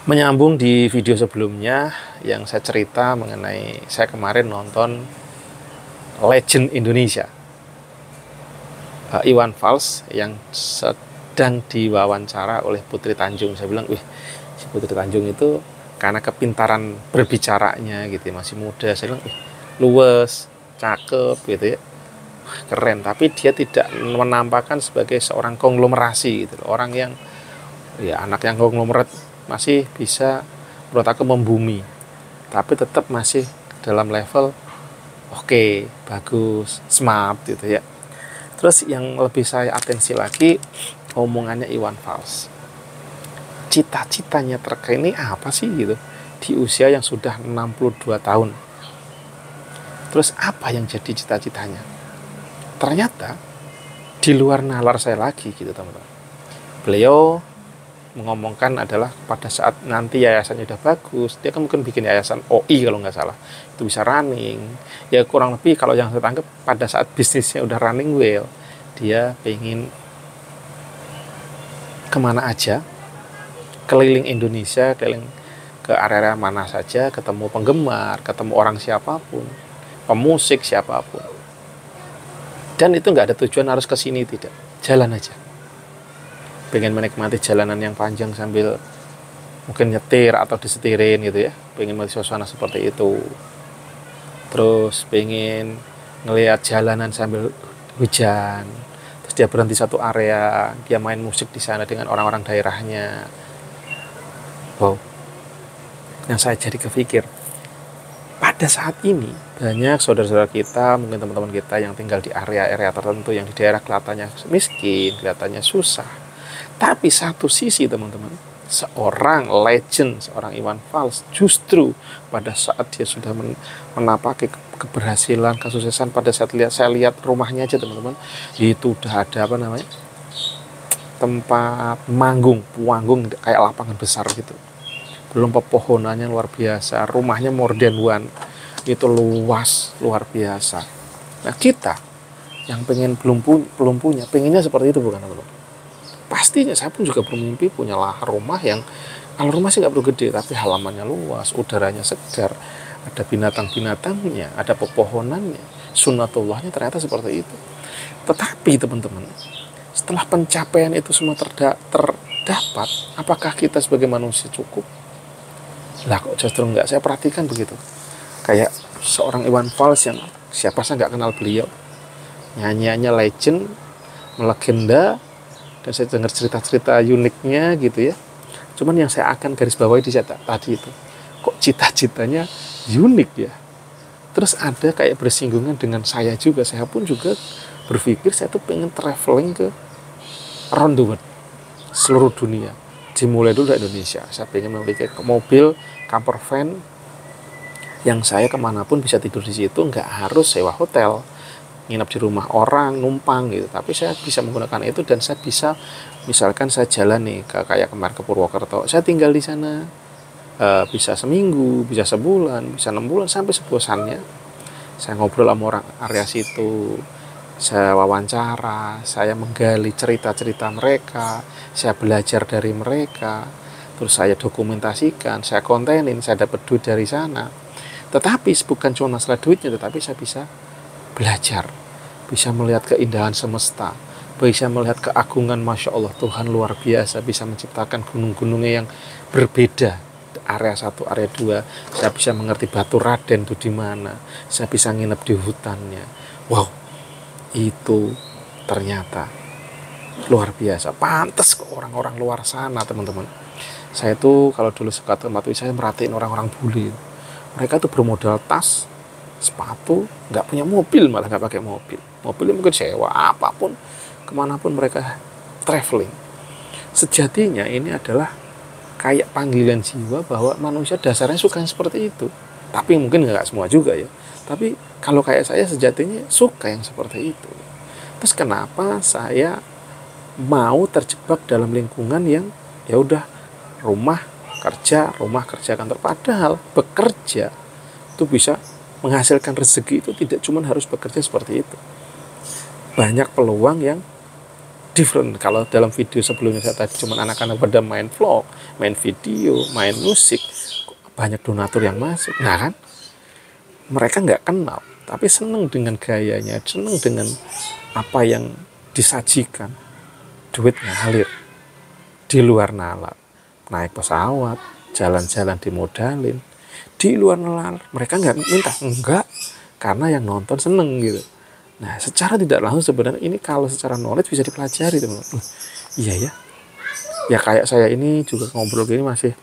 Menyambung di video sebelumnya yang saya cerita mengenai saya kemarin nonton Legend Indonesia, Iwan Fals yang sedang diwawancara oleh Putri Tanjung. Saya bilang, wih, si Putri Tanjung itu karena kepintaran berbicaranya gitu ya, masih muda. Saya bilang, wih, luwes, cakep gitu ya, keren. Tapi dia tidak menampakkan sebagai seorang konglomerasi gitu, orang yang ya anak yang konglomerat masih bisa menurut aku membumi, tapi tetap masih dalam level oke, bagus, smart gitu ya. Terus yang lebih saya atensi lagi omongannya Iwan Fals, cita-citanya terkait ini apa sih gitu di usia yang sudah 62 tahun. Terus apa yang jadi cita-citanya? Ternyata di luar nalar saya lagi gitu teman-teman. Beliau mengomongkan adalah pada saat nanti yayasannya udah bagus, dia kan mungkin bikin yayasan OI kalau nggak salah, itu bisa running ya, kurang lebih kalau yang saya tangkap pada saat bisnisnya udah running well, dia pengen kemana aja, keliling Indonesia, keliling ke area mana saja, ketemu penggemar, ketemu orang siapapun, pemusik siapapun, dan itu nggak ada tujuan harus ke sini, tidak, jalan aja, pengen menikmati jalanan yang panjang sambil mungkin nyetir atau disetirin gitu ya, pengen melihat suasana seperti itu. Terus pengen ngelihat jalanan sambil hujan, terus dia berhenti satu area, dia main musik di sana dengan orang-orang daerahnya. Wow, yang saya jadi kepikir, pada saat ini banyak saudara-saudara kita, mungkin teman-teman kita yang tinggal di area-area tertentu yang di daerah kelihatannya miskin, kelihatannya susah. Tapi satu sisi teman-teman, seorang legend, seorang Iwan Fals justru pada saat dia sudah menapaki keberhasilan, kesuksesan, pada saat saya lihat rumahnya aja teman-teman, itu udah ada apa namanya, tempat manggung kayak lapangan besar gitu. Belum pepohonannya luar biasa, rumahnya more than one, itu luas luar biasa. Nah kita yang pengen belum punya, pengennya seperti itu bukan teman-teman? Pastinya saya pun juga bermimpi punya rumah yang, kalau rumah sih nggak perlu gede, tapi halamannya luas, udaranya segar, ada binatang-binatangnya, ada pepohonannya, sunnatullahnya ternyata seperti itu. Tetapi teman-teman, setelah pencapaian itu semua terdapat, apakah kita sebagai manusia cukup? Lah kok justru enggak. Saya perhatikan begitu, kayak seorang Iwan Fals yang siapa saya nggak kenal beliau, nyanyiannya legend, melegenda, dan saya dengar cerita-cerita uniknya gitu ya. Cuman yang saya akan garis bawahi di tadi itu, kok cita-citanya unik ya. Terus ada kayak bersinggungan dengan saya juga. Saya pun juga berpikir saya tuh pengen traveling ke around the world, seluruh dunia. Dimulai dulu dari Indonesia. Saya pengen memiliki mobil camper van yang saya kemanapun bisa tidur di situ, nggak harus sewa hotel, nginap di rumah orang, numpang gitu. Tapi saya bisa menggunakan itu, dan saya bisa, misalkan saya jalan nih kayak kemarin ke Purwokerto, saya tinggal di sana, bisa seminggu, bisa sebulan, bisa 6 bulan, sampai sebosannya. Saya ngobrol sama orang area situ, saya wawancara, saya menggali cerita-cerita mereka, saya belajar dari mereka, terus saya dokumentasikan, saya kontenin, saya dapat duit dari sana. Tetapi bukan cuma masalah duitnya, tetapi saya bisa belajar, bisa melihat keindahan semesta, bisa melihat keagungan, Masya Allah, Tuhan luar biasa, bisa menciptakan gunung-gunungnya yang berbeda, area 1, area 2, saya bisa mengerti batu Raden itu di mana, saya bisa nginep di hutannya. Wow, itu ternyata luar biasa. Pantas ke orang-orang luar sana teman-teman. Saya tuh kalau dulu suka tempat itu, saya merhatiin orang-orang bule, mereka tuh bermodal tas, sepatu, nggak punya mobil, malah nggak pakai mobilnya mungkin sewa, apapun, kemanapun mereka traveling. Sejatinya ini adalah kayak panggilan jiwa bahwa manusia dasarnya suka yang seperti itu. Tapi mungkin nggak semua juga ya, tapi kalau kayak saya sejatinya suka yang seperti itu. Terus kenapa saya mau terjebak dalam lingkungan yang ya udah rumah kerja kantor, padahal bekerja itu bisa menghasilkan rezeki, itu tidak cuma harus bekerja seperti itu. Banyak peluang yang different. Kalau dalam video sebelumnya saya tadi cuma anak-anak pada main vlog, main video, main musik, banyak donatur yang masuk. Nah kan, mereka nggak kenal, tapi seneng dengan gayanya, seneng dengan apa yang disajikan. Duit ngalir di luar nalar, naik pesawat, jalan-jalan dimodalin, di luar nalar. Mereka nggak minta, enggak, karena yang nonton seneng gitu. Nah, secara tidak langsung sebenarnya ini kalau secara knowledge bisa dipelajari, teman-teman. Iya ya. Ya kayak saya ini juga ngobrol gini masih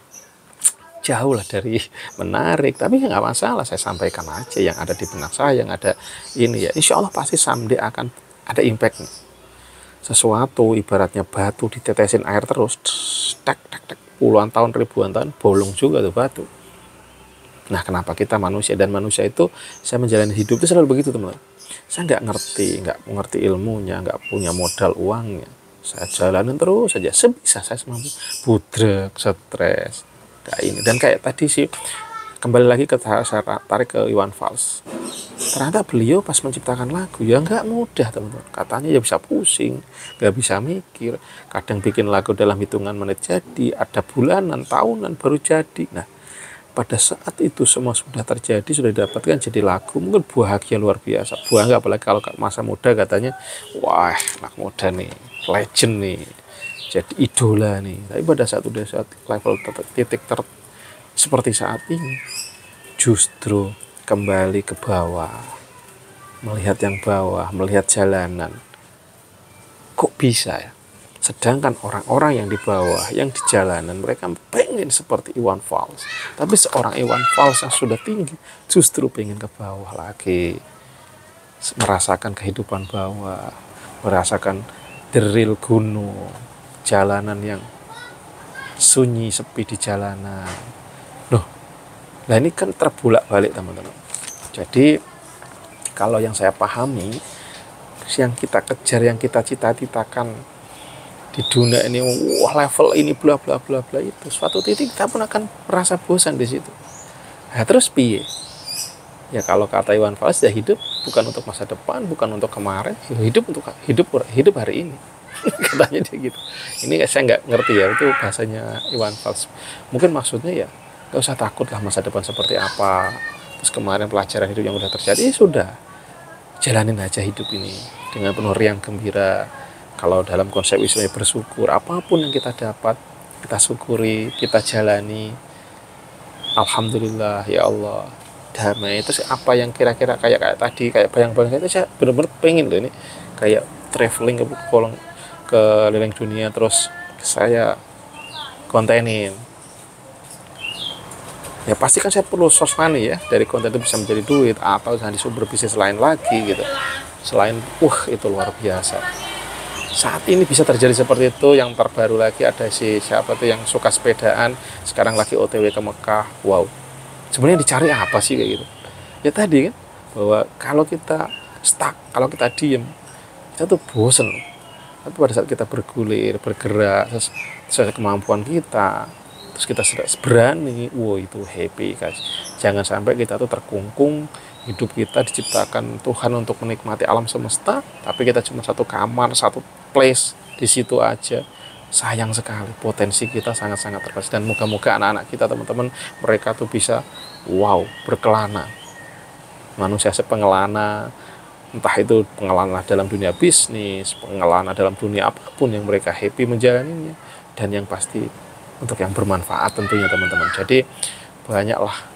jauh lah dari menarik, tapi nggak masalah, saya sampaikan aja yang ada di benak saya, yang ada ini ya. Insya Allah pasti someday akan ada impact. Sesuatu ibaratnya batu ditetesin air terus, tek tek tek, puluhan tahun, ribuan tahun, bolong juga tuh batu. Nah, kenapa kita manusia, dan manusia itu, saya menjalani hidup itu selalu begitu, teman-teman. Saya nggak mengerti ilmunya, nggak punya modal uangnya. Saya jalanin terus saja, sebisa saya semampu, budrek, stres, kayak ini. Dan kayak tadi sih, kembali lagi ke saya tarik ke Iwan Fals. Ternyata beliau pas menciptakan lagu, ya nggak mudah, teman-teman. Katanya ya bisa pusing, nggak bisa mikir. Kadang bikin lagu dalam hitungan menit jadi, ada bulanan, tahunan baru jadi. Nah, pada saat itu semua sudah terjadi, sudah didapatkan jadi lagu, mungkin bahagia luar biasa. Bangga, apalagi kalau masa muda katanya, wah anak muda nih, legend nih, jadi idola nih. Tapi pada saat level titik seperti saat ini, justru kembali ke bawah, melihat yang bawah, melihat jalanan. Kok bisa ya? Sedangkan orang-orang yang di bawah, yang di jalanan, mereka pengen seperti Iwan Fals. Tapi seorang Iwan Fals yang sudah tinggi, justru pengen ke bawah lagi. Merasakan kehidupan bawah, merasakan deril gunung, jalanan yang sunyi, sepi di jalanan. Loh, nah ini kan terbulak-balik, teman-teman. Jadi, kalau yang saya pahami, yang kita kejar, yang kita cita-citakan di dunia ini, wah level ini bla bla bla bla, itu suatu titik kita pun akan merasa bosan di situ. Nah, terus piye? Ya kalau kata Iwan Fals, ya hidup bukan untuk masa depan, bukan untuk kemarin, hidup untuk hidup hari ini. Katanya dia gitu. Ini saya nggak ngerti ya, itu bahasanya Iwan Fals. Mungkin maksudnya ya nggak usah takut lah masa depan seperti apa. Terus kemarin pelajaran hidup yang udah terjadi, sudah jalanin aja hidup ini dengan penuh riang gembira. Kalau dalam konsep Islam, bersyukur, apapun yang kita dapat, kita syukuri, kita jalani. Alhamdulillah, ya Allah, damai. Terus apa yang kira-kira kayak tadi, kayak bayang-bayang itu, saya benar-benar pengen loh ini, kayak traveling ke keliling dunia, terus saya kontenin. Ya pasti kan saya perlu source money ya, dari konten itu bisa menjadi duit, atau jadi sumber bisnis lain lagi gitu. Selain, itu luar biasa. Saat ini bisa terjadi seperti itu. Yang terbaru lagi ada siapa tuh yang suka sepedaan, sekarang lagi OTW ke Mekah. Wow, sebenarnya dicari apa sih kayak gitu? Ya tadi kan, bahwa kalau kita stuck, kalau kita diem, kita tuh bosen. Tapi pada saat kita bergulir, bergerak sesuai kemampuan kita, terus kita sudah berani, wow, itu happy guys. Jangan sampai kita tuh terkungkung. Hidup kita diciptakan Tuhan untuk menikmati alam semesta, tapi kita cuma satu kamar, satu place di situ aja. Sayang sekali, potensi kita sangat-sangat terbatas. Dan moga-moga anak-anak kita, teman-teman, mereka tuh bisa berkelana. Manusia sepengelana, entah itu pengelana dalam dunia bisnis, pengelana dalam dunia apapun yang mereka happy menjalaninya, dan yang pasti untuk yang bermanfaat tentunya, teman-teman. Jadi banyaklah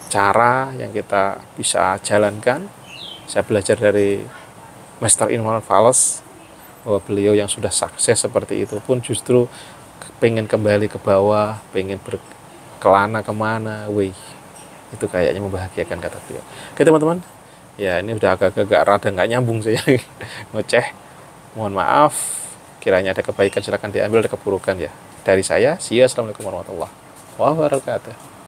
cara yang kita bisa jalankan. Saya belajar dari Master Iwan Fals, bahwa beliau yang sudah sukses seperti itu pun justru pengen kembali ke bawah, pengen berkelana kemana, itu kayaknya membahagiakan, kata beliau. Oke teman-teman, ya ini udah agak-agak rada nggak nyambung saya ngoceh, mohon maaf. Kiranya ada kebaikan silakan diambil, ada keburukan ya dari saya. See you, assalamualaikum warahmatullahi wabarakatuh.